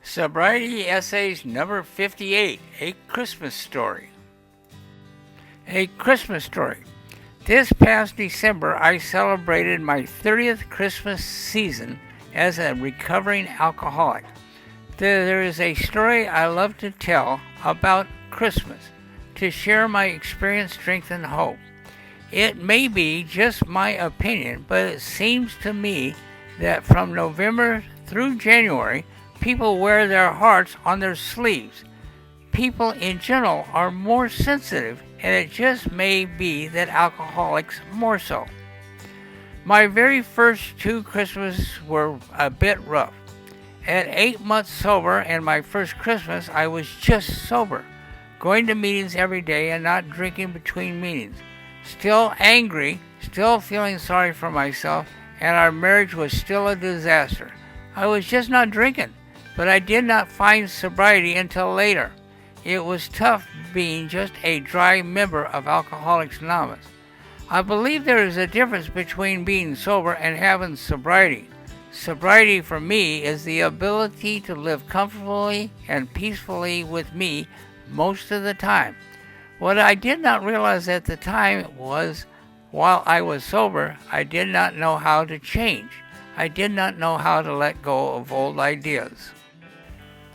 Sobriety Essays number 58, A Christmas Story. A Christmas Story. This past December, I celebrated my 30th Christmas season as a recovering alcoholic. There is a story I love to tell about Christmas, to share my experience, strength, and hope. It may be just my opinion, but it seems to me that from November through January, people wear their hearts on their sleeves. People in general are more sensitive, and it just may be that alcoholics more so. My very first two Christmases were a bit rough. At 8 months sober and my first Christmas, I was just sober, going to meetings every day and not drinking between meetings. Still angry, still feeling sorry for myself, and our marriage was still a disaster. I was just not drinking, but I did not find sobriety until later. It was tough being just a dry member of Alcoholics Anonymous. I believe there is a difference between being sober and having sobriety. Sobriety for me is the ability to live comfortably and peacefully with me most of the time. What I did not realize at the time was, while I was sober, I did not know how to change. I did not know how to let go of old ideas.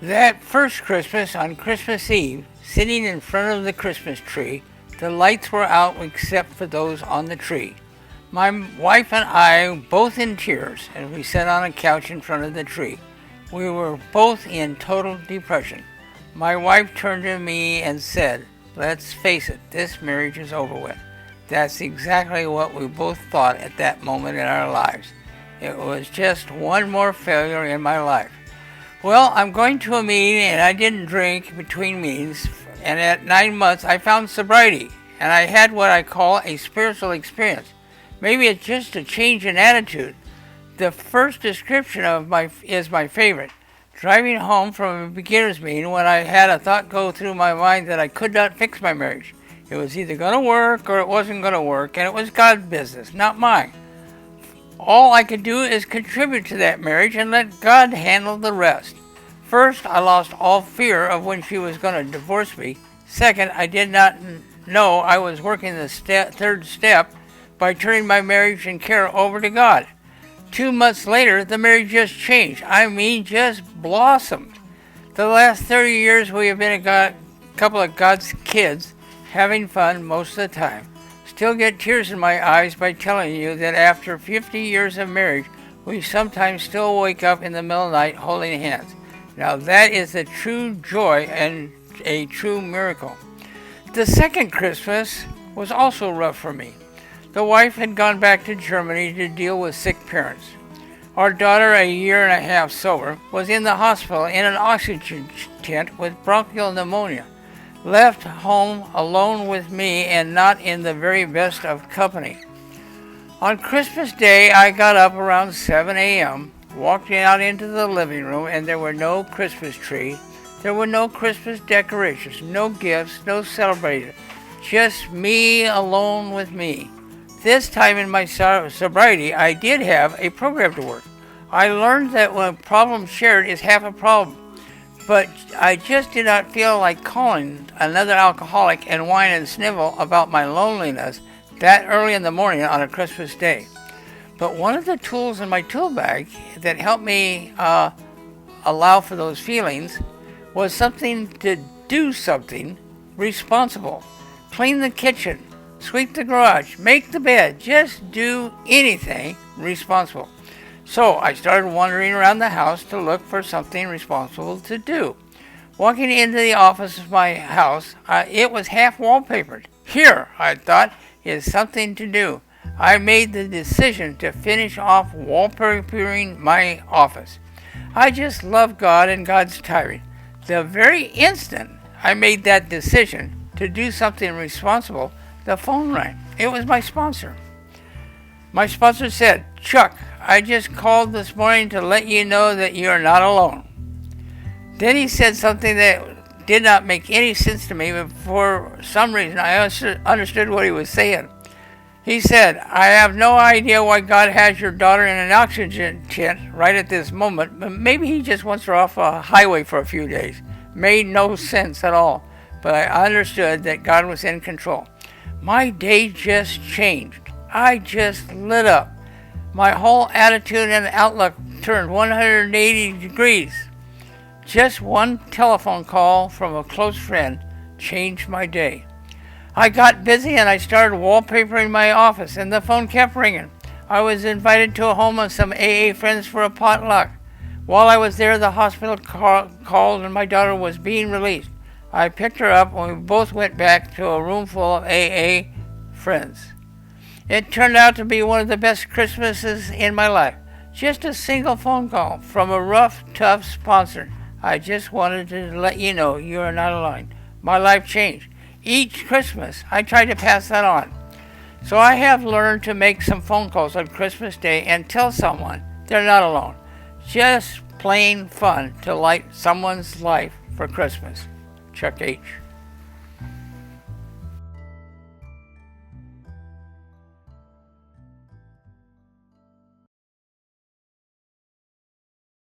That first Christmas, on Christmas Eve, sitting in front of the Christmas tree, the lights were out except for those on the tree. My wife and I, both in tears, and we sat on a couch in front of the tree. We were both in total depression. My wife turned to me and said, "Let's face it, this marriage is over with." That's exactly what we both thought at that moment in our lives. It was just one more failure in my life. Well, I'm going to a meeting and I didn't drink between meetings, and at 9 months I found sobriety, and I had what I call a spiritual experience. Maybe it's just a change in attitude. The first description is my favorite. Driving home from a beginner's meeting when I had a thought go through my mind that I could not fix my marriage. It was either going to work or it wasn't going to work, and it was God's business, not mine. All I could do is contribute to that marriage and let God handle the rest. First, I lost all fear of when she was going to divorce me. Second, I did not know I was working the third step by turning my marriage and care over to God. 2 months later, the marriage just changed. Just blossomed. The last 30 years, we have been a couple of God's kids, having fun most of the time. Still get tears in my eyes by telling you that after 50 years of marriage, we sometimes still wake up in the middle of the night holding hands. Now that is a true joy and a true miracle. The second Christmas was also rough for me. The wife had gone back to Germany to deal with sick parents. Our daughter, a year and a half sober, was in the hospital in an oxygen tent with bronchial pneumonia, left home alone with me and not in the very best of company. On Christmas Day, I got up around 7 a.m., walked out into the living room, and there were no Christmas tree. There were no Christmas decorations, no gifts, no celebration. Just me alone with me. This time in my sobriety, I did have a program to work. I learned that when a problem shared is half a problem. But I just did not feel like calling another alcoholic and whine and snivel about my loneliness that early in the morning on a Christmas day. But one of the tools in my tool bag that helped me allow for those feelings was something to do something responsible. Clean the kitchen, sweep the garage, make the bed, just do anything responsible. So I started wandering around the house to look for something responsible to do. Walking into the office of my house, it was half wallpapered. Here, I thought, is something to do. I made the decision to finish off wallpapering my office. I just love God and God's timing. The very instant I made that decision to do something responsible, the phone rang. It was my sponsor. My sponsor said, "Chuck, I just called this morning to let you know that you are not alone." Then he said something that did not make any sense to me, but for some reason I understood what he was saying. He said, I have no idea why God has your daughter in an oxygen tent right at this moment, but maybe he just wants her off a highway for a few days. Made no sense at all, but I understood that God was in control. My day just changed. I just lit up. My whole attitude and outlook turned 180 degrees. Just one telephone call from a close friend changed my day. I got busy and I started wallpapering my office, and the phone kept ringing. I was invited to a home of some AA friends for a potluck. While I was there, the hospital called and my daughter was being released. I picked her up and we both went back to a room full of AA friends. It turned out to be one of the best Christmases in my life. Just a single phone call from a rough, tough sponsor. I just wanted to let you know you are not alone. My life changed. Each Christmas, I try to pass that on. So I have learned to make some phone calls on Christmas Day and tell someone they're not alone. Just plain fun to light someone's life for Christmas. Chuck H.